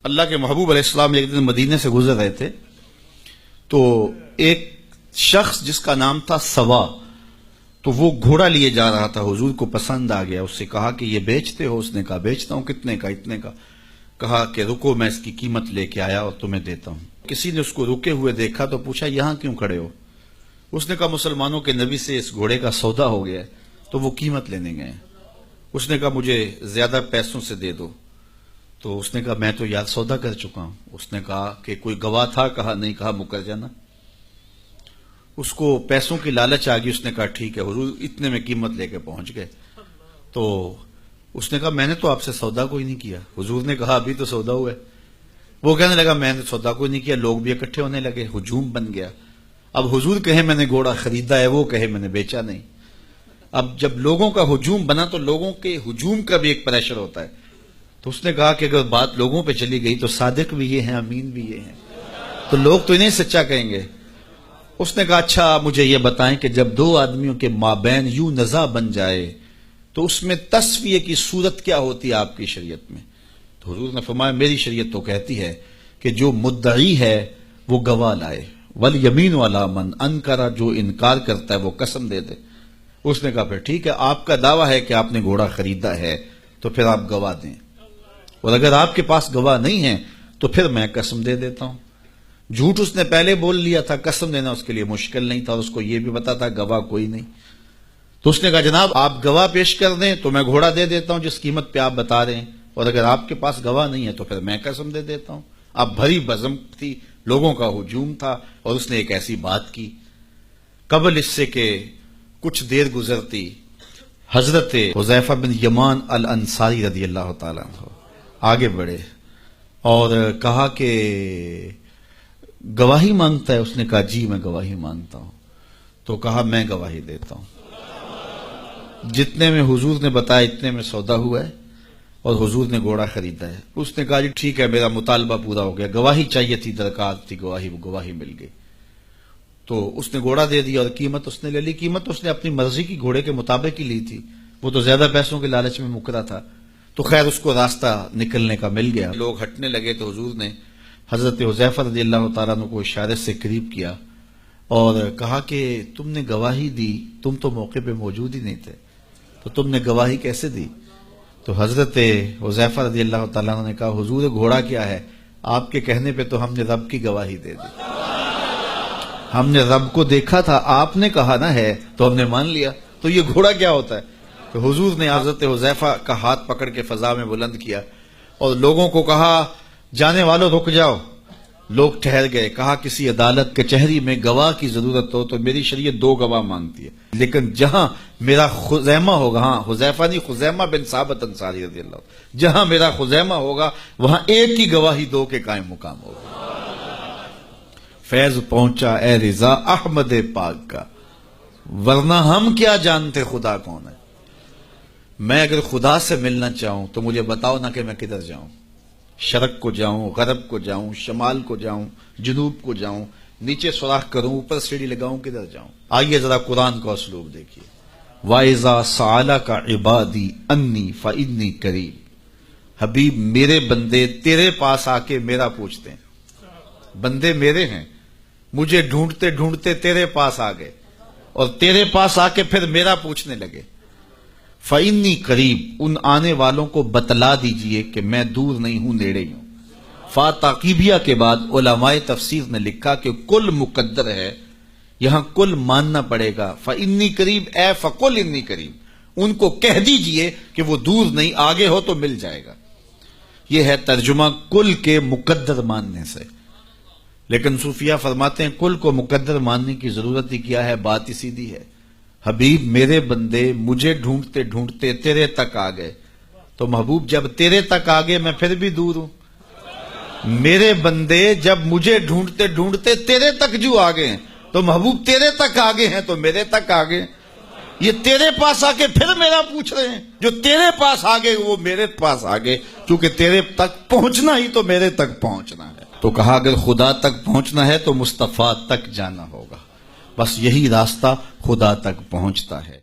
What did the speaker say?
اللہ کے محبوب علیہ السلام ایک دن مدینے سے گزر رہے تھے تو ایک شخص جس کا نام تھا سوا، تو وہ گھوڑا لیے جا رہا تھا، حضور کو پسند آ گیا، اس سے کہا کہ یہ بیچتے ہو؟ اس نے کہا بیچتا ہوں۔ کتنے کا؟ اتنے کا۔ کہا کہ رکو میں اس کی قیمت لے کے آیا اور تمہیں دیتا ہوں۔ کسی نے اس کو رکے ہوئے دیکھا تو پوچھا یہاں کیوں کھڑے ہو؟ اس نے کہا مسلمانوں کے نبی سے اس گھوڑے کا سودا ہو گیا ہے تو وہ قیمت لینے گئے۔ اس نے کہا مجھے زیادہ پیسوں سے دے دو، تو اس نے کہا میں تو یار سودا کر چکا ہوں۔ اس نے کہا کہ کوئی گواہ تھا؟ کہا نہیں۔ کہا مکر جانا۔ اس کو پیسوں کی لالچ آ گئی، اس نے کہا ٹھیک ہے حضور، اتنے میں قیمت لے کے پہنچ گئے۔ تو اس نے کہا میں نے تو آپ سے سودا کوئی نہیں کیا۔ حضور نے کہا ابھی تو سودا ہوا ہے۔ وہ کہنے لگا میں نے سودا کوئی نہیں کیا۔ لوگ بھی اکٹھے ہونے لگے، ہجوم بن گیا۔ اب حضور کہے میں نے گھوڑا خریدا ہے، وہ کہے میں نے بیچا نہیں۔ اب جب لوگوں کا ہجوم بنا تو لوگوں کے ہجوم کا بھی ایک پریشر ہوتا ہے۔ تو اس نے کہا کہ اگر بات لوگوں پہ چلی گئی تو صادق بھی یہ ہیں، امین بھی یہ ہیں، تو لوگ تو انہیں سچا کہیں گے۔ اس نے کہا اچھا مجھے یہ بتائیں کہ جب دو آدمیوں کے مابین یوں نزاع بن جائے تو اس میں تسویہ کی صورت کیا ہوتی ہے آپ کی شریعت میں؟ تو حضور نے فرمایا میری شریعت تو کہتی ہے کہ جو مدعی ہے وہ گواہ لائے، والیمین علی من انکر، جو انکار کرتا ہے وہ قسم دے دے۔ اس نے کہا پھر ٹھیک ہے، آپ کا دعویٰ ہے کہ آپ نے گھوڑا خریدا ہے تو پھر آپ گواہ دیں، اور اگر آپ کے پاس گواہ نہیں ہے تو پھر میں قسم دے دیتا ہوں۔ جھوٹ اس نے پہلے بول لیا تھا، قسم دینا اس کے لیے مشکل نہیں تھا، اور اس کو یہ بھی پتا تھا گواہ کوئی نہیں۔ تو اس نے کہا جناب آپ گواہ پیش کر دیں تو میں گھوڑا دے دیتا ہوں جس قیمت پہ آپ بتا رہے ہیں، اور اگر آپ کے پاس گواہ نہیں ہے تو پھر میں قسم دے دیتا ہوں۔ اب بھری بزم تھی، لوگوں کا ہجوم تھا، اور اس نے ایک ایسی بات کی۔ قبل اس سے کہ کچھ دیر گزرتی، حضرت حذیفہ بن یمان الانصاری رضی اللہ تعالیٰ عنہ آگے بڑھے اور کہا کہ گواہی مانگتا ہے؟ اس نے کہا جی میں گواہی مانگتا ہوں۔ تو کہا میں گواہی دیتا ہوں، جتنے میں حضور نے بتایا اتنے میں سودا ہوا ہے اور حضور نے گھوڑا خریدا ہے۔ اس نے کہا جی ٹھیک ہے میرا مطالبہ پورا ہو گیا، گواہی چاہیے تھی، درکار تھی گواہی مل گئی۔ تو اس نے گھوڑا دے دیا اور قیمت اس نے لے لی۔ قیمت اس نے اپنی مرضی کی گھوڑے کے مطابق ہی لی تھی، وہ تو زیادہ پیسوں کے لالچ میں مکرا تھا۔ تو خیر اس کو راستہ نکلنے کا مل گیا، لوگ ہٹنے لگے تو حضور نے حضرت حذیفہ رضی اللہ تعالیٰ عنہ کو اشارے سے قریب کیا اور کہا کہ تم نے گواہی دی، تم تو موقع پہ موجود ہی نہیں تھے، تو تم نے گواہی کیسے دی؟ تو حضرت حذیفہ رضی اللہ تعالیٰ عنہ نے کہا حضور گھوڑا کیا ہے، آپ کے کہنے پہ تو ہم نے رب کی گواہی دے دی، ہم نے رب کو دیکھا تھا، آپ نے کہا نہ ہے تو ہم نے مان لیا، تو یہ گھوڑا کیا ہوتا ہے؟ تو حضور نے حضرت حذیفہ کا ہاتھ پکڑ کے فضا میں بلند کیا اور لوگوں کو کہا جانے والوں رک جاؤ۔ لوگ ٹھہر گئے۔ کہا کسی عدالت کچہری میں گواہ کی ضرورت ہو تو میری شریعت دو گواہ مانگتی ہے، لیکن جہاں میرا خزیمہ ہوگا، ہاں حذیفہ نہیں، خزیمہ بن ثابت انصاری رضی اللہ، جہاں میرا خزیمہ ہوگا وہاں ایک ہی گواہی دو کے قائم مقام ہوگا۔ فیض پہنچا اے رضا احمد پاک کا، ورنہ ہم کیا جانتے خدا کون ہے۔ میں اگر خدا سے ملنا چاہوں تو مجھے بتاؤ نہ کہ میں کدھر جاؤں، شرق کو جاؤں، غرب کو جاؤں، شمال کو جاؤں، جنوب کو جاؤں، نیچے سوراخ کروں، اوپر سیڑھی لگاؤں، کدھر جاؤں؟ آئیے ذرا قرآن کا اسلوب دیکھیے۔ وَإِذَا سَأَلَكَ عِبَادِي أَنِّي فَإِنِّي قَرِيبٌ، حبیب میرے بندے تیرے پاس آ کے میرا پوچھتے ہیں، بندے میرے ہیں، مجھے ڈھونڈتے ڈھونڈتے تیرے پاس آ گئے اور تیرے پاس آ کے پھر میرا پوچھنے لگے۔ فَإِنِّي قریب، ان آنے والوں کو بتلا دیجئے کہ میں دور نہیں ہوں، نیڑے ہی ہوں۔ فا تاقیبیہ کے بعد علماء تفسیر نے لکھا کہ کل مقدر ہے، یہاں کل ماننا پڑے گا۔ فَإِنِّي قریب اے فَقُلْ إِنِّي قریب، ان کو کہہ دیجئے کہ وہ دور نہیں، آگے ہو تو مل جائے گا۔ یہ ہے ترجمہ کل کے مقدر ماننے سے۔ لیکن صوفیہ فرماتے ہیں کل کو مقدر ماننے کی ضرورت ہی کیا ہے، بات ہی سیدھی ہے۔ حبیب میرے بندے مجھے ڈھونڈتے ڈھونڈتے تیرے تک آ گئے، تو محبوب جب تیرے تک آ گئے میں پھر بھی دور ہوں۔ میرے بندے جب مجھے ڈھونڈتے ڈھونڈتے تیرے تک جو آ گئے تو محبوب تیرے تک آ گئے ہیں تو میرے تک آ گئے۔ یہ تیرے پاس آ کے پھر میرا پوچھ رہے ہیں، جو تیرے پاس آ گئے وہ میرے پاس آ گئے، کیونکہ تیرے تک پہنچنا ہی تو میرے تک پہنچنا ہے۔ تو کہا اگر خدا تک پہنچنا ہے تو مصطفیٰ تک جانا ہوگا، بس یہی راستہ خدا تک پہنچتا ہے۔